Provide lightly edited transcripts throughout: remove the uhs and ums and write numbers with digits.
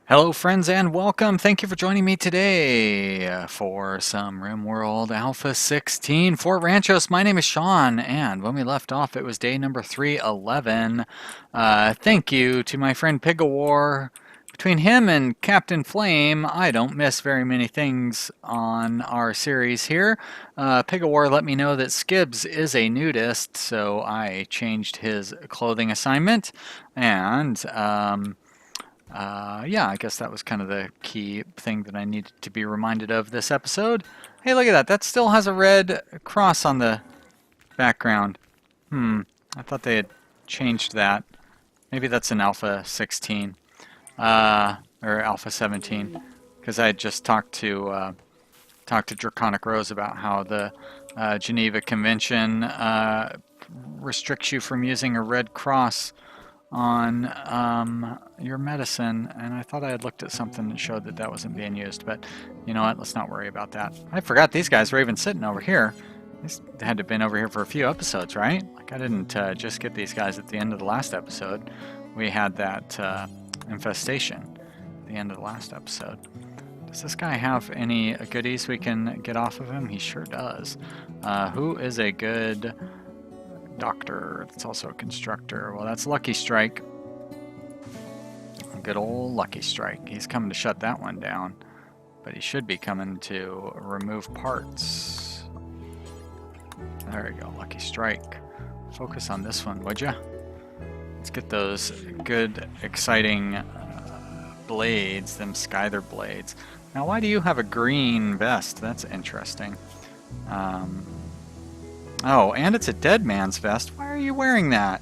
Hello, friends, and welcome. Thank you for joining me today for some Rimworld Alpha 16 Fort Ranchos. My name is Sean, and when we left off, it was day number 311. Thank you to my friend Pigawar. Between him and Captain Flame, I don't miss very many things on our series here. Pigawar let me know that Skibbs is a nudist, so I changed his clothing assignment, and yeah, I guess that was kind of the key thing that I needed to be reminded of this episode. Hey, look at that. That still has a red cross on the background. I thought they had changed that. Maybe that's an Alpha 16, or Alpha 17, because I had just talked to Draconic Rose about how the Geneva Convention restricts you from using a red cross on your medicine, and I thought I had looked at something that showed that that wasn't being used, but you know what, let's not worry about that. I forgot these guys were even sitting over here. These had to have been over here for a few episodes, right? Like I didn't just get these guys at the end of the last episode. We had that infestation at the end of the last episode. Does this guy have any goodies we can get off of him? He sure does. Who is a good doctor that's also a constructor? Well, that's Lucky Strike. Good old Lucky Strike. He's coming to shut that one down, but he should be coming to remove parts. There we go, Lucky Strike. Focus on this one, would ya? Let's get those good, exciting blades, them Skyther blades. Now, why do you have a green vest? That's interesting. Oh, and it's a dead man's vest. Why are you wearing that?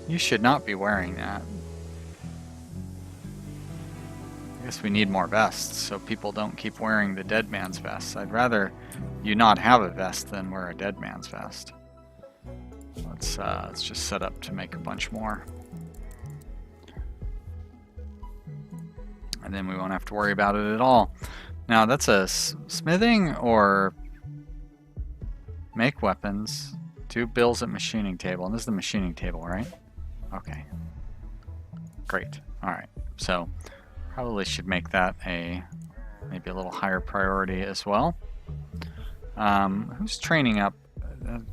You should not be wearing that. I guess we need more vests so people don't keep wearing the dead man's vests. I'd rather you not have a vest than wear a dead man's vest. Let's just set up to make a bunch more. And then we won't have to worry about it at all. Now, that's a smithing or make weapons. 2 bills at machining table. And this is the machining table, right? Okay. Great. Alright. So, probably should make that maybe a little higher priority as well. Who's training up?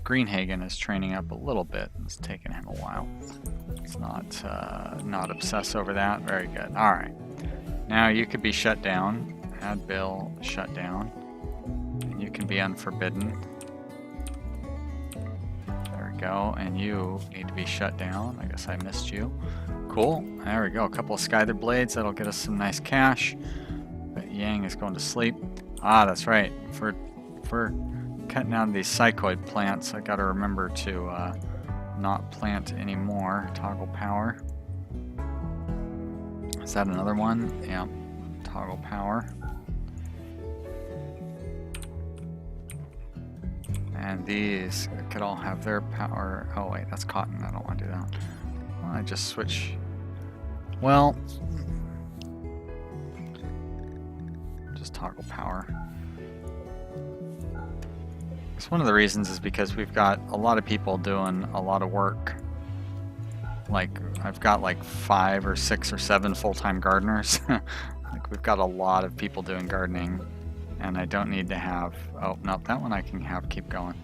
Greenhagen is training up a little bit. It's taken him a while. Let's not obsess over that. Very good. Alright. Now you could be shut down. Add bill, shut down. And you can be unforbidden. Go, and you need to be shut down. I guess I missed you. Cool. There we go. A couple of Skyther blades. That'll get us some nice cash. But Yang is going to sleep. Ah, that's right. For cutting down these psychoid plants, I got to remember to not plant anymore. Toggle power. Is that another one? Yeah. Toggle power. And these could all have their power. Oh wait, that's cotton. I don't want to do that. Well, I just switch. Well, just toggle power. It's one of the reasons is because we've got a lot of people doing a lot of work. Like I've got like 5 or 6 or 7 full-time gardeners. Like we've got a lot of people doing gardening. And I don't need to have, oh, no, that one I can have keep going.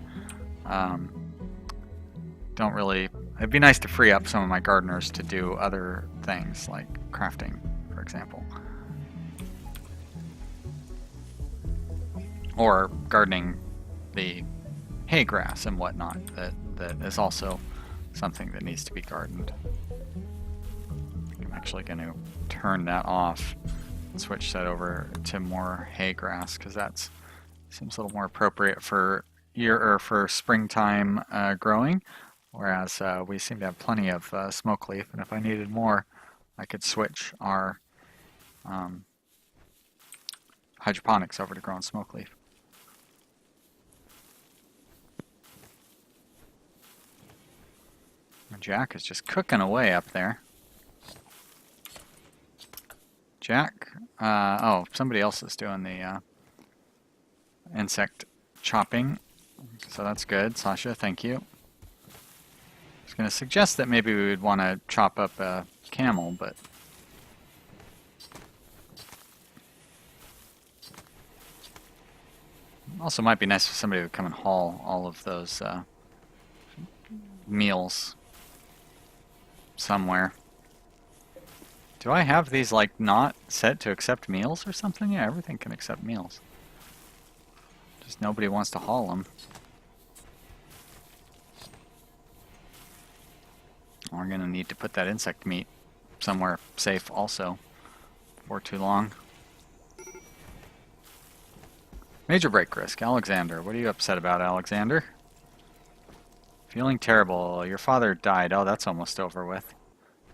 Don't really, it'd be nice to free up some of my gardeners to do other things, like crafting, for example. Or gardening the hay grass and whatnot, that is also something that needs to be gardened. I'm actually going to turn that off. Switch that over to more hay grass because that seems a little more appropriate for springtime growing, whereas we seem to have plenty of smoke leaf, and if I needed more I could switch our hydroponics over to growing smoke leaf. Jack is just cooking away up there. Jack? Oh, somebody else is doing the insect chopping. So that's good. Sasha, thank you. I was going to suggest that maybe we would want to chop up a camel, but Also might be nice for somebody to come and haul all of those meals somewhere. Do I have these like not set to accept meals or something? Yeah, everything can accept meals. Just nobody wants to haul them. We're gonna need to put that insect meat somewhere safe also for too long. Major break risk. Alexander. What are you upset about, Alexander? Feeling terrible. Your father died. Oh, that's almost over with.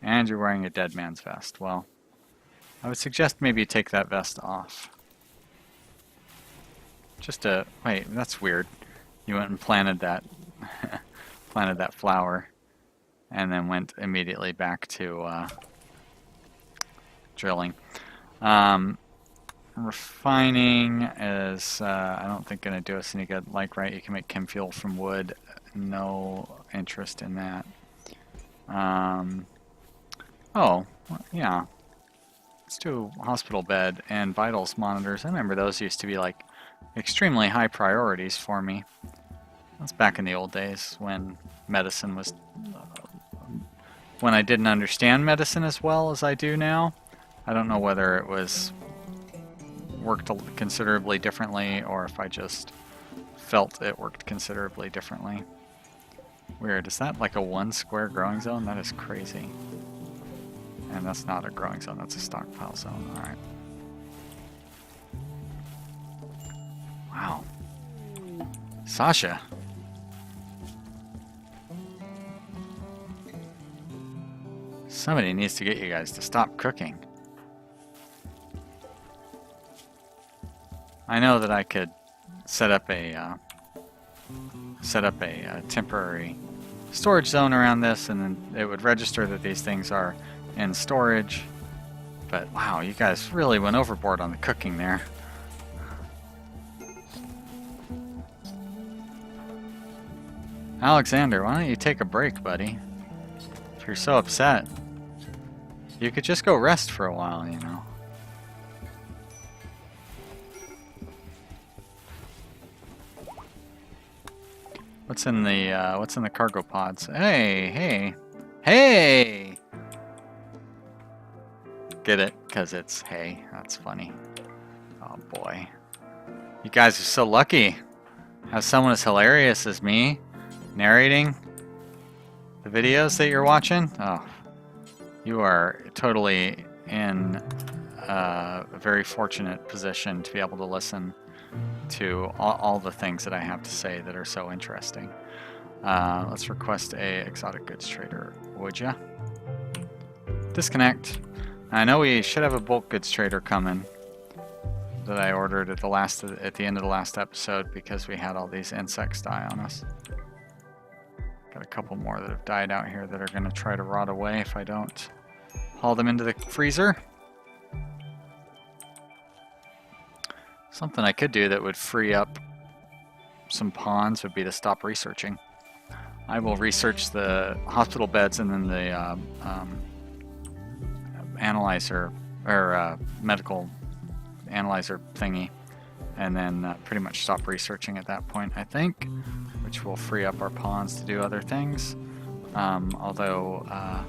And you're wearing a dead man's vest. Well, I would suggest maybe you take that vest off. Just a... Wait, that's weird. You went and planted that... planted that flower. And then went immediately back to drilling. Refining is, I don't think, going to do us any good. Like, right, you can make chem fuel from wood. No interest in that. Oh, yeah. Let's do hospital bed and vitals monitors. I remember those used to be, like, extremely high priorities for me. That's back in the old days when medicine was... when I didn't understand medicine as well as I do now. I don't know whether it was worked considerably differently or if I just felt it worked considerably differently. Weird. Is that like a 1 square growing zone? That is crazy. And that's not a growing zone, that's a stockpile zone. Alright. Wow. Sasha. Somebody needs to get you guys to stop cooking. I know that I could set up a temporary storage zone around this, and then it would register that these things are in storage. But wow, you guys really went overboard on the cooking there. Alexander, why don't you take a break, buddy? If you're so upset, you could just go rest for a while, you know. What's in the cargo pods? Hey! Get it? Because it's hey. That's funny. Oh boy. You guys are so lucky. Have someone as hilarious as me narrating the videos that you're watching. Oh, you are totally in a very fortunate position to be able to listen to all the things that I have to say that are so interesting. Let's request a exotic goods trader, would ya? Disconnect. I know we should have a bulk goods trader coming that I ordered at the end of the last episode because we had all these insects die on us. Got a couple more that have died out here that are going to try to rot away if I don't haul them into the freezer. Something I could do that would free up some ponds would be to stop researching. I will research the hospital beds and then the analyzer or medical analyzer thingy, and then pretty much stop researching at that point, I think, which will free up our ponds to do other things. Although,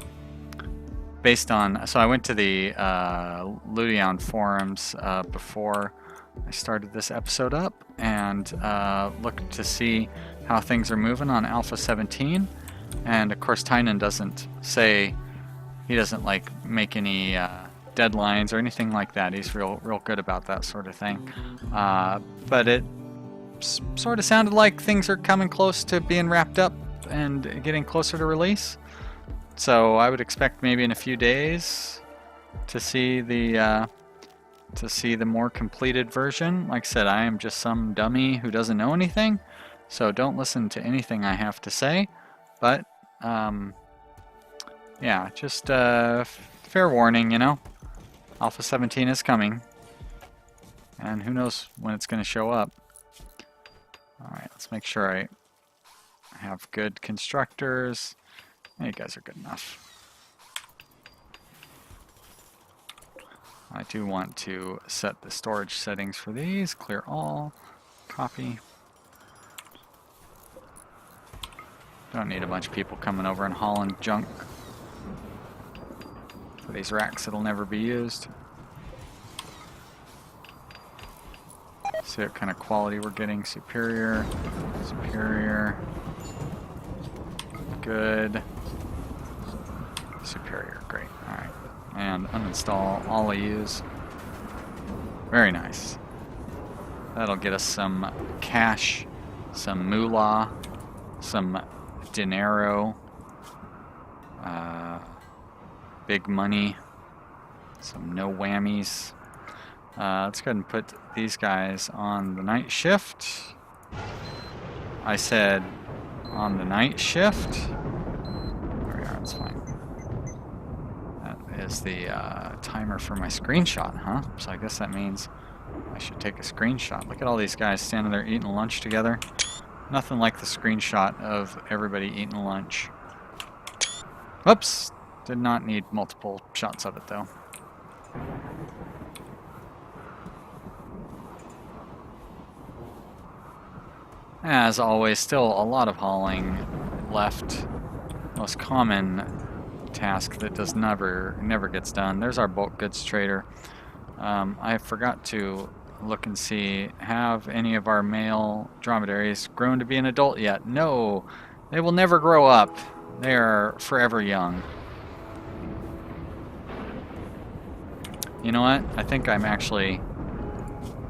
based on, so I went to the Ludion forums before I started this episode up and looked to see how things are moving on Alpha 17, and of course Tynan doesn't say, he doesn't like make any deadlines or anything like that. He's real good about that sort of thing. But it sort of sounded like things are coming close to being wrapped up and getting closer to release. So I would expect maybe in a few days to see the more completed version. Like I said, I am just some dummy who doesn't know anything, so don't listen to anything I have to say. But yeah, just fair warning, you know. Alpha 17 is coming, and who knows when it's going to show up. Alright, let's make sure I have good constructors. You guys are good enough. I do want to set the storage settings for these. Clear all. Copy. Don't need a bunch of people coming over and hauling junk for these racks that'll never be used. See what kind of quality we're getting. Superior, superior, good, superior, great. Alright. And uninstall all I use. Very nice. That'll get us some cash, some moolah, some dinero, big money, some no whammies. Let's go ahead and put these guys on the night shift. I said on the night shift. There we are, that's fine. That is the timer for my screenshot, huh? So I guess that means I should take a screenshot. Look at all these guys standing there eating lunch together. Nothing like the screenshot of everybody eating lunch. Whoops! Did not need multiple shots of it though. As always, still a lot of hauling left. Most common task that does never gets done. There's our bulk goods trader. I forgot to look and see, have any of our male dromedaries grown to be an adult yet? No, they will never grow up. They are forever young. You know what? I think I'm actually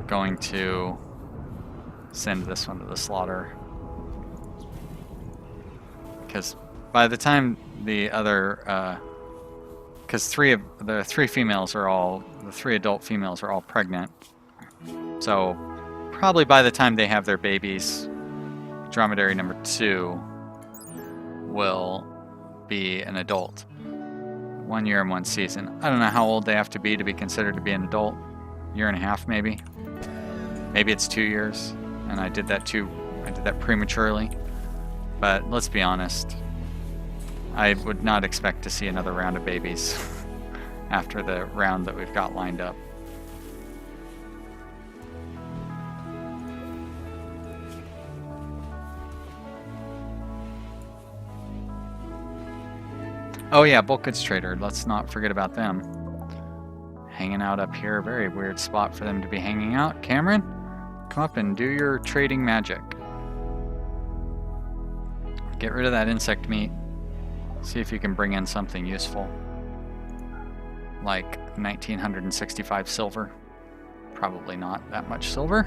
going to send this one to the slaughter. Because by the time the other, because the three adult females are all pregnant. So probably by the time they have their babies, dromedary number 2 will be an adult. 1 year and 1 season. I don't know how old they have to be considered to be an adult. Year and a half maybe. Maybe it's 2 years. And I did that prematurely. But let's be honest. I would not expect to see another round of babies after the round that we've got lined up. Oh yeah, bulk goods trader. Let's not forget about them. Hanging out up here. Very weird spot for them to be hanging out. Cameron, come up and do your trading magic. Get rid of that insect meat. See if you can bring in something useful. Like 1965 silver. Probably not that much silver.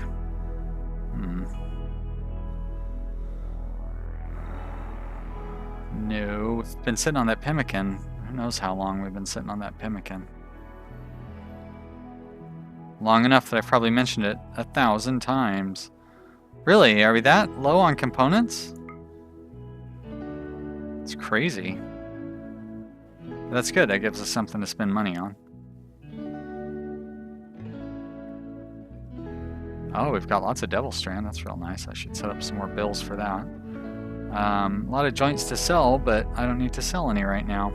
No, we've been sitting on that pemmican. Who knows how long we've been sitting on that pemmican. Long enough that I've probably mentioned it 1,000 times. Really? Are we that low on components? It's crazy. That's good. That gives us something to spend money on. Oh, we've got lots of devil strand. That's real nice. I should set up some more bills for that. A lot of joints to sell, but I don't need to sell any right now.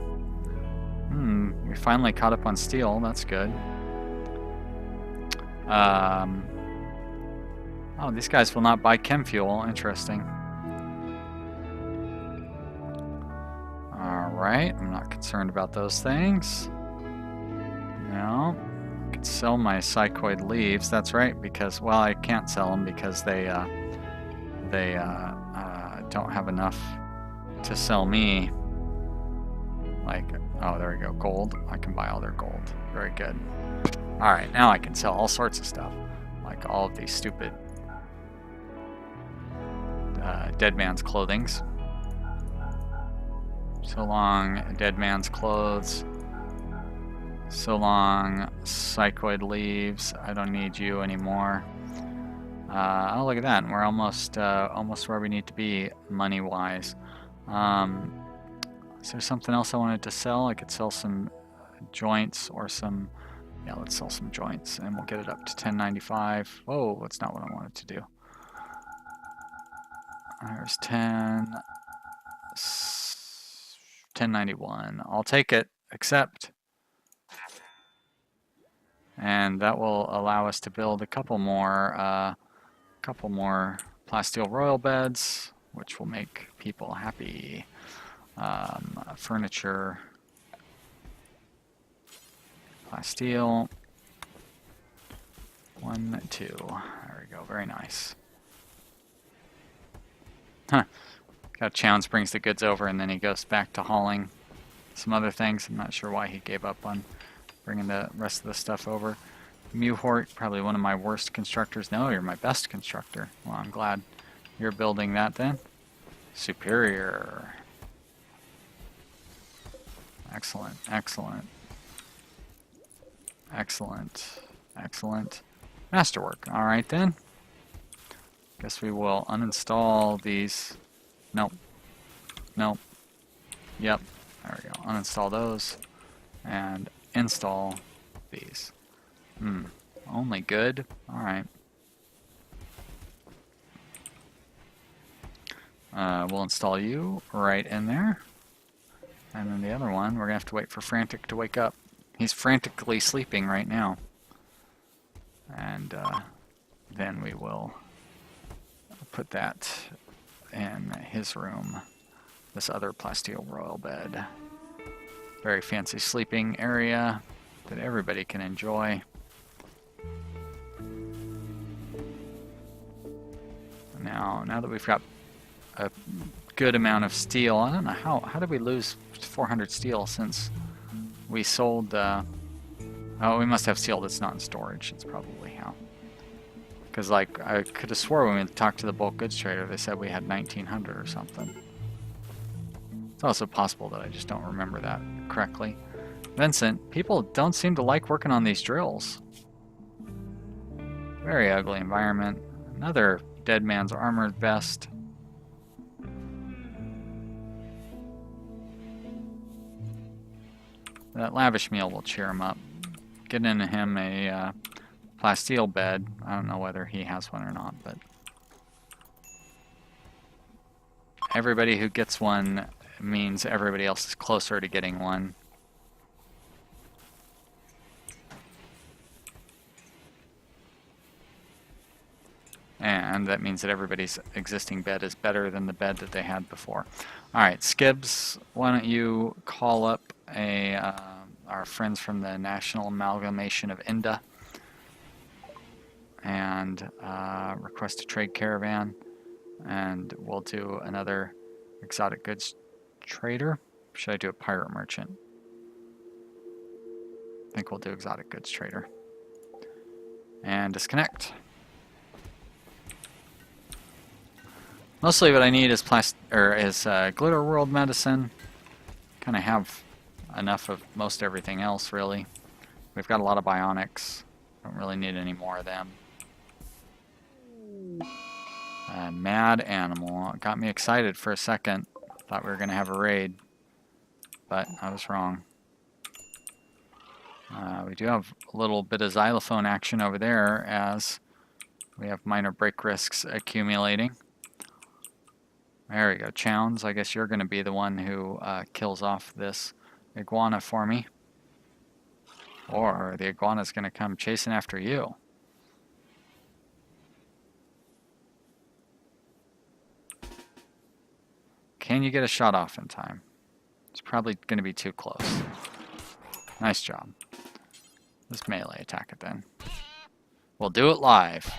We finally caught up on steel. That's good. Oh, these guys will not buy chem fuel. Interesting. Alright, I'm not concerned about those things. No. I could sell my psychoid leaves. That's right, because, well, I can't sell them because they don't have enough to sell me. Like, oh, there we go, gold. I can buy all their gold. Very good. Alright, now I can sell all sorts of stuff. Like all of these stupid dead man's clothings. So long, dead man's clothes. So long, psychoid leaves. I don't need you anymore. Oh, look at that. We're almost where we need to be money-wise. Is there something else I wanted to sell? I could sell some joints or some... Yeah, let's sell some joints and we'll get it up to 1095. Whoa, that's not what I wanted to do. There's 1091. I'll take it. Accept. And that will allow us to build a couple more couple more plasteel royal beds, which will make people happy. Furniture, plasteel. 1, 2. There we go. Very nice. Huh. Got Chowns brings the goods over and then he goes back to hauling some other things. I'm not sure why he gave up on bringing the rest of the stuff over. Mewhort, probably one of my worst constructors. No, you're my best constructor. Well, I'm glad you're building that then. Superior. Excellent, excellent. Excellent, excellent. Masterwork. Alright then. Guess we will uninstall these. Nope. Nope. Yep. There we go. Uninstall those. And install these. Only good. Alright. We'll install you right in there. And then the other one, we're going to have to wait for Frantic to wake up. He's frantically sleeping right now. And then we will put that in his room. This other plasteel royal bed. Very fancy sleeping area that everybody can enjoy. Now that we've got a good amount of steel, I don't know how did we lose 400 steel since we sold. Oh, we must have steel that's not in storage. That's probably how. Because like I could have swore when we talked to the bulk goods trader, they said we had 1900 or something. It's also possible that I just don't remember that correctly. Vincent, people don't seem to like working on these drills. Very ugly environment. Another dead man's armored vest. That lavish meal will cheer him up. Get into him a plasteel bed. I don't know whether he has one or not, but everybody who gets one means everybody else is closer to getting one. And that means that everybody's existing bed is better than the bed that they had before. Alright, Skibbs, why don't you call up our friends from the National Amalgamation of Inda and request a trade caravan, and we'll do another exotic goods trader. Should I do a pirate merchant? I think we'll do exotic goods trader. And disconnect. Mostly what I need is glitter world medicine. Kind of have enough of most everything else, really. We've got a lot of bionics. Don't really need any more of them. Mad animal. It got me excited for a second. Thought we were going to have a raid. But I was wrong. We do have a little bit of xylophone action over there as we have minor break risks accumulating. There we go. Chowns, I guess you're going to be the one who kills off this iguana for me. Or the iguana's going to come chasing after you. Can you get a shot off in time? It's probably going to be too close. Nice job. Let's melee attack it then. We'll do it live.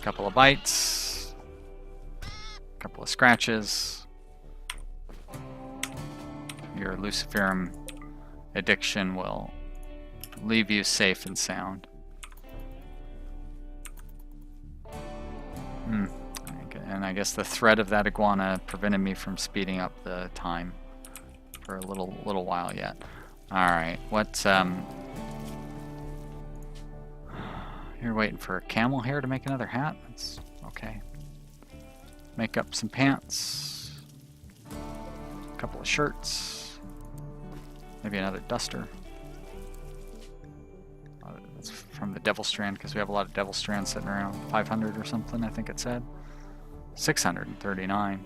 Couple of bites. Couple of scratches. Your Luciferum addiction will leave you safe and sound. And I guess the threat of that iguana prevented me from speeding up the time for a little while yet. Alright, what you're waiting for a camel hair to make another hat? That's okay. Make up some pants. A couple of shirts. Maybe another duster. That's from the Devil Strand, because we have a lot of Devil Strand sitting around. 500 or something, I think it said. 639.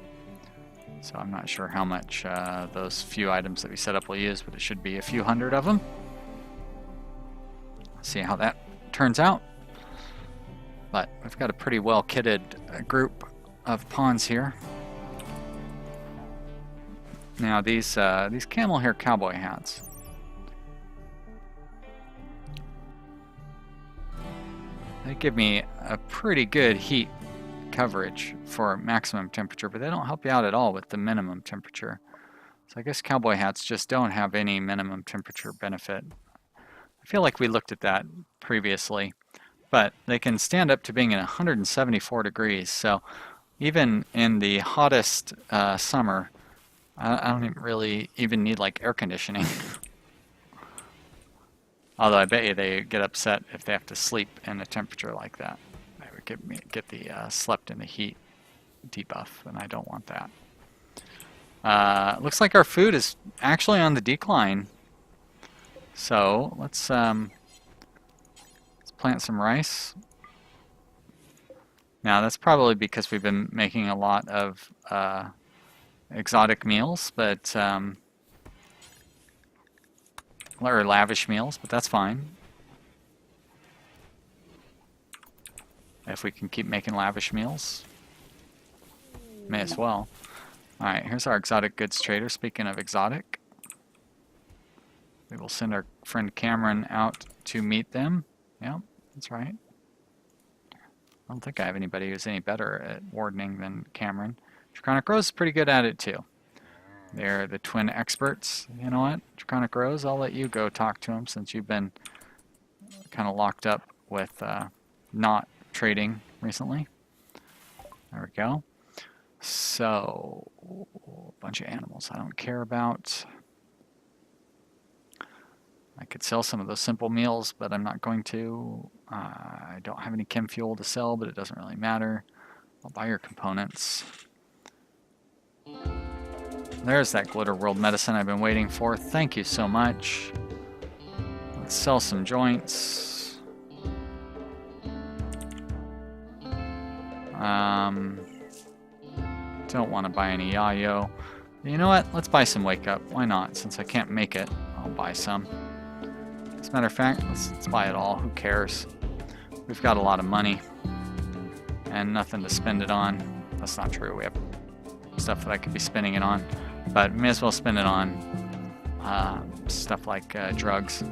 So I'm not sure how much those few items that we set up will use, but it should be a few hundred of them. See how that turns out. But we've got a pretty well kitted group of pawns here. Now these camel hair cowboy hats. They give me a pretty good heat coverage for maximum temperature, but they don't help you out at all with the minimum temperature. So I guess cowboy hats just don't have any minimum temperature benefit. I feel like we looked at that previously, but they can stand up to being at 174 degrees. So even in the hottest summer, I don't really even need like air conditioning. Although I bet you they get upset if they have to sleep in a temperature like that. They would get the slept in the heat debuff, and I don't want that. Looks like our food is actually on the decline. So let's plant some rice. Now that's probably because we've been making a lot of exotic meals, but or lavish meals, but that's fine. If we can keep making lavish meals, may as well. Alright, here's our exotic goods trader. Speaking of exotic, we will send our friend Cameron out to meet them. Yeah, that's right. I don't think I have anybody who's any better at wardening than Cameron. Draconic Rose is pretty good at it too. They're the twin experts. You know what, Draconic Rose, I'll let you go talk to him since you've been kind of locked up with not trading recently. There we go. So, a bunch of animals I don't care about. I could sell some of those simple meals, but I'm not going to. I don't have any chem fuel to sell, but it doesn't really matter. I'll buy your components. There's that Glitter World medicine I've been waiting for. Thank you so much. Let's sell some joints. Don't want to buy any Yayo. You know what? Let's buy some Wake Up. Why not? Since I can't make it, I'll buy some. As a matter of fact, let's buy it all. Who cares? We've got a lot of money and nothing to spend it on. That's not true. We have stuff that I could be spending it on, but may as well spend it on stuff like drugs.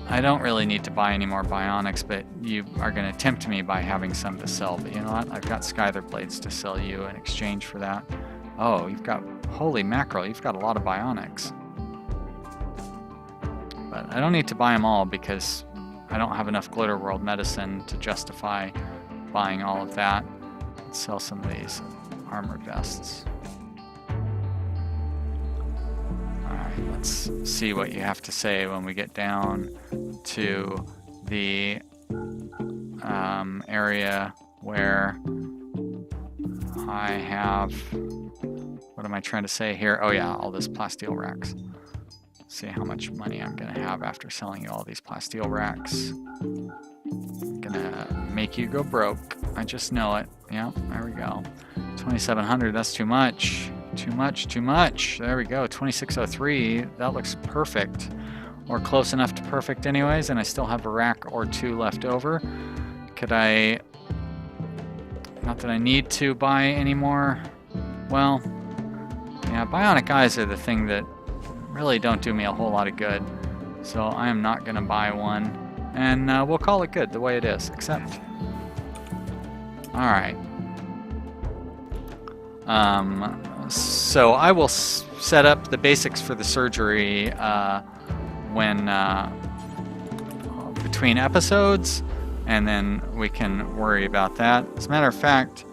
I don't really need to buy any more bionics, but you are going to tempt me by having some to sell. But you know what? I've got Skyther blades to sell you in exchange for that. Oh, you've got, holy mackerel, you've got a lot of bionics. But I don't need to buy them all because I don't have enough Glitter World medicine to justify buying all of that. Let's sell some of these armor vests. Alright, let's see what you have to say when we get down to the area where I have, what am I trying to say here? Oh yeah, all this plasteel racks. See how much money I'm gonna have after selling you all these plasteel racks. I'm gonna make you go broke. I just know it. Yep, there we go. 2,700, that's too much. Too much, too much. There we go, 2,603. That looks perfect. Or close enough to perfect anyways, and I still have a rack or two left over. Could I... Not that I need to buy any more. Well, yeah, bionic eyes are the thing that really don't do me a whole lot of good. So I am not gonna buy one. And we'll call it good the way it is, except... Alright. So I will set up the basics for the surgery when between episodes, and then we can worry about that. As a matter of fact,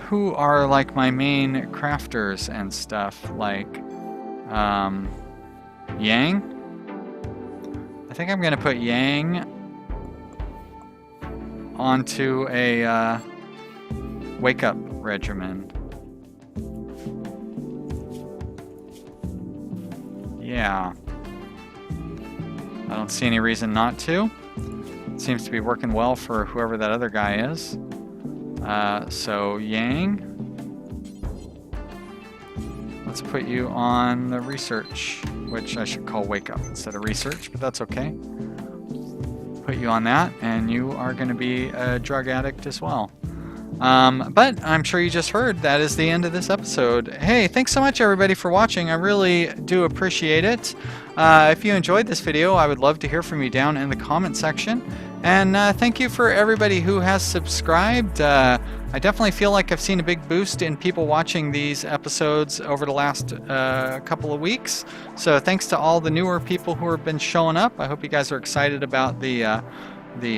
who are like my main crafters and stuff, like Yang? I think I'm gonna put Yang onto a Wake Up regimen. Yeah. I don't see any reason not to. It seems to be working well for whoever that other guy is. So Yang. let's put you on the research, which I should call wake up instead of research, but that's okay. Put you on that, and you are going to be a drug addict as well. But I'm sure you just heard that is the end of this episode. Hey, thanks so much everybody for watching. I really do appreciate it. If you enjoyed this video, I would love to hear from you down in the comment section. And thank you for everybody who has subscribed. I definitely feel like I've seen a big boost in people watching these episodes over the last couple of weeks. So thanks to all the newer people who have been showing up. I hope you guys are excited about the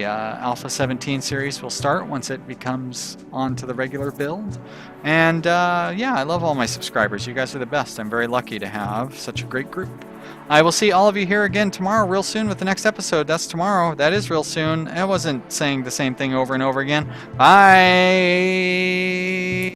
Alpha 17 series will start once it becomes onto the regular build. And yeah, I love all my subscribers. You guys are the best. I'm very lucky to have such a great group. I will see all of you here again tomorrow real soon with the next episode. That's tomorrow. That is real soon. I wasn't saying the same thing over and over again. Bye!